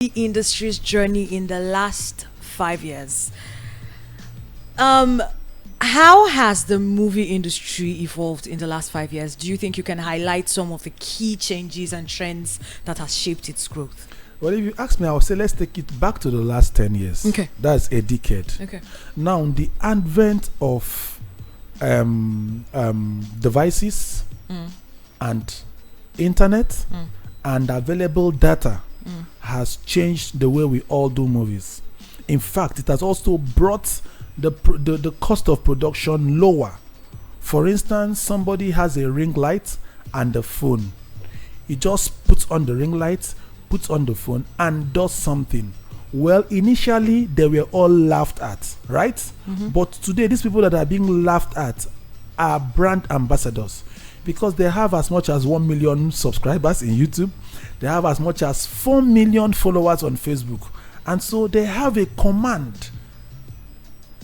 the industry's journey in the last 5 years. How has the movie industry evolved in the last 5 years? Do you think you can highlight some of the key changes and trends that has shaped its growth? Well, if you ask me, I would say let's take it back to the last 10 years. Okay. That's a decade. Okay. Now, the advent of devices and internet and available data has changed the way we all do movies. In fact, it has also brought the cost of production lower. For instance, somebody has a ring light and a phone. He just puts on the ring light, puts on the phone, and does something. Well, initially they were all laughed at, right? But today, these people that are being laughed at are brand ambassadors because they have as much as 1 million subscribers in YouTube. They have as much as 4 million followers on Facebook. And so they have a command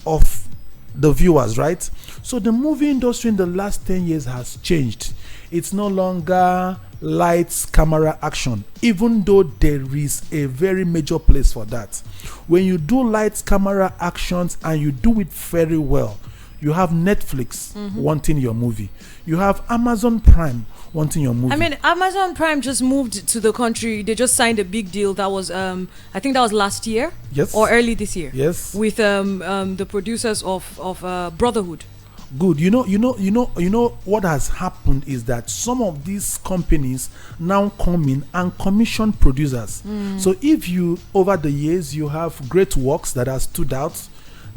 of the viewers, right? So the movie industry in the last 10 years has changed. It's no longer lights, camera, action, even though there is a very major place for that. When you do lights, camera, actions, and you do it very well, you have Netflix wanting your movie. You have Amazon Prime wanting your movie. I mean, Amazon Prime just moved to the country. They just signed a big deal. That was, I think that was last year. Yes. Or early this year. Yes. With the producers of Brotherhood. Good. You know what has happened is that some of these companies now come in and commission producers. So if you, over the years, you have great works that have stood out,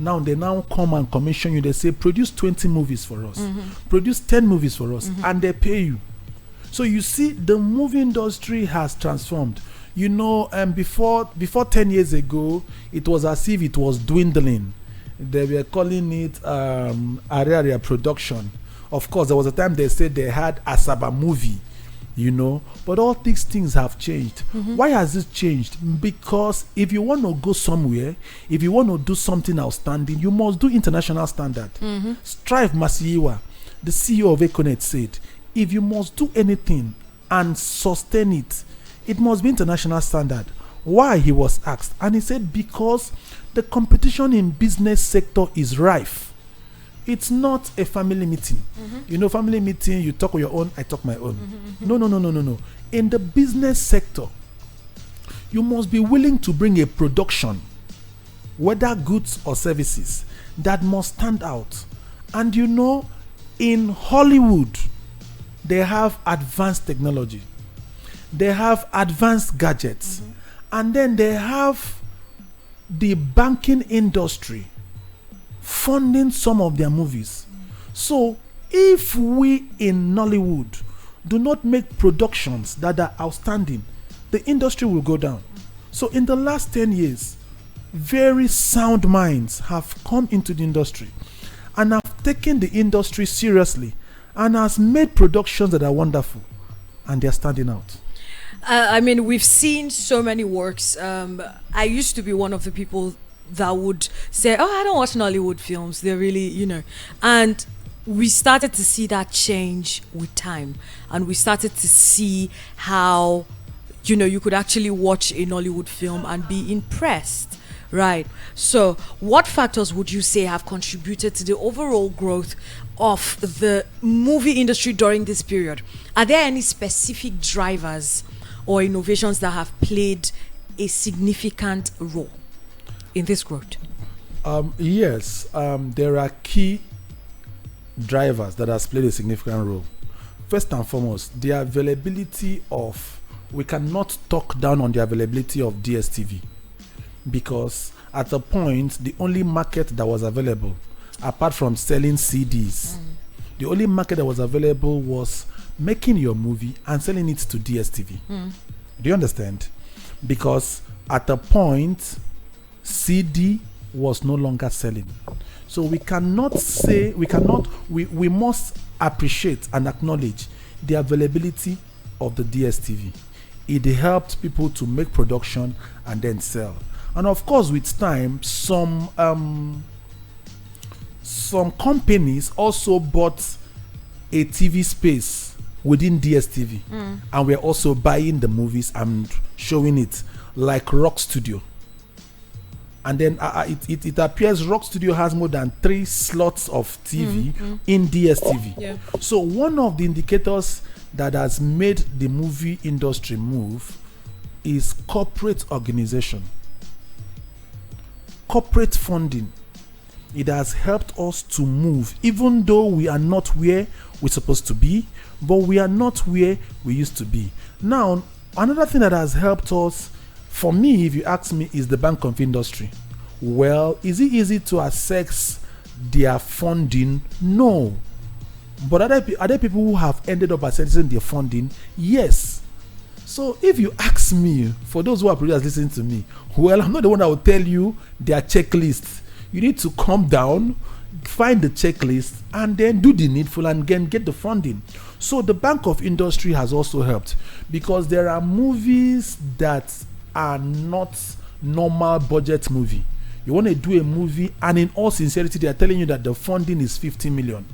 now they now come and commission you. They say, produce 20 movies for us, produce 10 movies for us, and they pay you. So you see, the movie industry has transformed. Before 10 years ago, it was as if it was dwindling. They were calling it area production. Of course, there was a time they said they had Asaba movie, but all these things have changed. Why has it changed? Because if you want to go somewhere, if you want to do something outstanding, you must do international standard. Strive Masiyiwa, the CEO of Econet, said, if you must do anything and sustain it, it must be international standard. Why, he was asked, and he said, because the competition in business sector is rife. It's not a family meeting. Family meeting, you talk your own, I talk my own. No. In the business sector, you must be willing to bring a production, whether goods or services, that must stand out. And in Hollywood, they have advanced technology. They have advanced gadgets. And then they have the banking industry funding some of their movies. So if we in Nollywood do not make productions that are outstanding, the industry will go down. So in the last 10 years, very sound minds have come into the industry and have taken the industry seriously and has made productions that are wonderful, and they're standing out. I mean, we've seen so many works. I used to be one of the people that would say, oh, I don't watch Nollywood films. They're really, and we started to see that change with time. And we started to see how, you could actually watch a Nollywood film and be impressed. Right. So what factors would you say have contributed to the overall growth of the movie industry during this period? Are there any specific drivers or innovations that have played a significant role in this growth? Yes, there are key drivers that has played a significant role. First and foremost, the availability of, we cannot talk down on the availability of DSTV, because at the point, the only market that was available, apart from selling CDs, the only market that was available was making your movie and selling it to DSTV. Do you understand? Because at the point, CD was no longer selling. So we must appreciate and acknowledge the availability of the DSTV. It helped people to make production and then sell. And of course, with time, some companies also bought a TV space within DSTV, and we're also buying the movies and showing it. like Rock Studio. And then it appears Rock Studio has more than 3 slots of TV in DSTV. Yeah. So one of the indicators that has made the movie industry move is corporate organization, corporate funding. It has helped us to move, even though we are not where we're supposed to be, but we are not where we used to be. Now, another thing that has helped us, for me, if you ask me, is the Bank of Industry. Well, is it easy to access their funding? No. But are there people who have ended up accessing their funding? Yes. So if you ask me, for those who are producers listening to me, well, I'm not the one that will tell you their checklist. You need to come down, find the checklist, and then do the needful and again get the funding. So the Bank of Industry has also helped, because there are movies that are not normal budget movie. You want to do a movie, and in all sincerity, they are telling you that the funding is 50 million.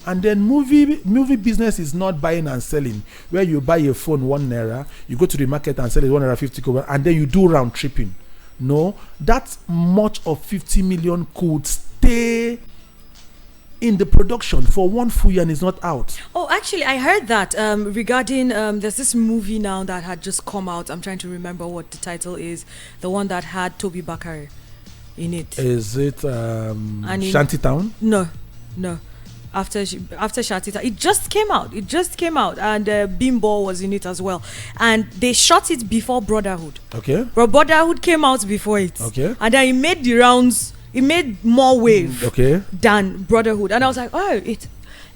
And then movie business is not buying and selling, where you buy a phone 1 naira, you go to the market and sell it 1 naira 50 kobo, and then you do round tripping. No, that much of 50 million could stay in the production for 1 full year and is not out. Oh, actually, I heard that regarding there's this movie now that had just come out. I'm trying to remember what the title is. The one that had Toby Bakare in it. Is it Shantytown? No. After Shantytown, it just came out, and Bimbo was in it as well, and they shot it before Brotherhood. Okay. But Brotherhood came out before it. Okay. And then it made the rounds. It made more wave. Okay. Than Brotherhood, and I was like, oh,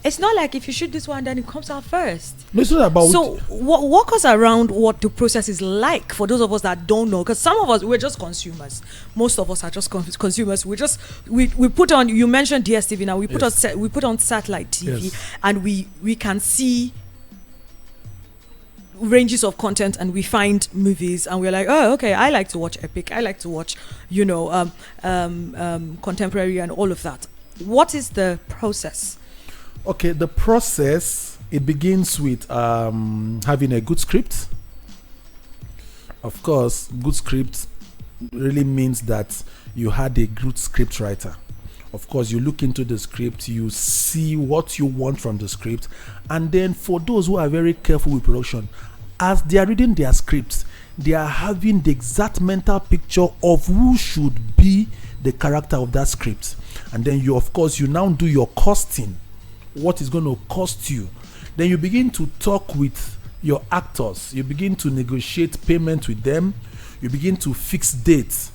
it's not like if you shoot this one, then it comes out first. No, it's not about. So walk us around what the process is like for those of us that don't know, because some of us, we're just consumers. Most of us are just consumers. We put on. You mentioned DSTV now. We put on satellite TV, and we can see ranges of content, and we find movies, and we're like, oh, okay, I like to watch epic. I like to watch, contemporary and all of that. What is the process? Okay, the process, it begins with having a good script. Of course, good script really means that you had a good script writer. Of course, you look into the script, you see what you want from the script, and then for those who are very careful with production, as they are reading their scripts, they are having the exact mental picture of who should be the character of that script. And then you now do your costing. What is going to cost you? Then you begin to talk with your actors. You begin to negotiate payment with them. You begin to fix dates.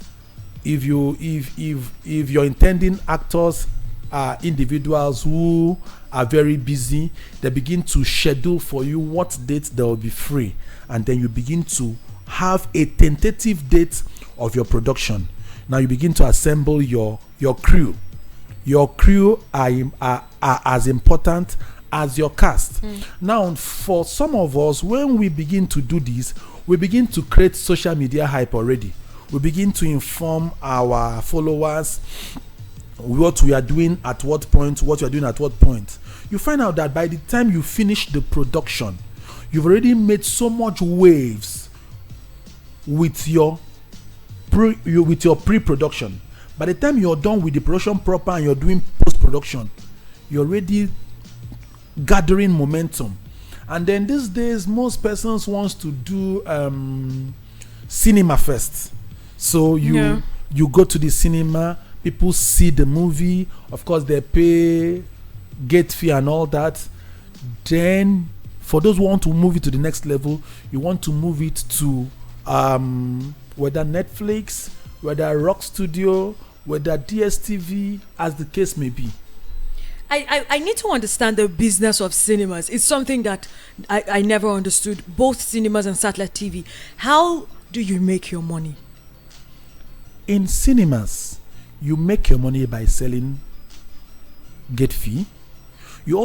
If your intending actors are individuals who are very busy, they begin to schedule for you what dates they will be free, and then you begin to have a tentative date of your production. Now you begin to assemble your crew. Your crew are as important as your cast. Now, for some of us, when we begin to do this, we begin to create social media hype already. We begin to inform our followers what we are doing at what point, You find out that by the time you finish the production, you've already made so much waves with your pre-production. By the time you're done with the production proper and you're doing post-production, you're already gathering momentum. And then these days, most persons wants to do cinema first. So you go to the cinema, people see the movie, of course they pay gate fee and all that. Then for those who want to move it to the next level, you want to move it to whether Netflix, whether Rock Studio, whether DSTV, as the case may be. I need to understand the business of cinemas. It's something that I never understood, both cinemas and satellite TV. How do you make your money? In cinemas, you make your money by selling gate fee.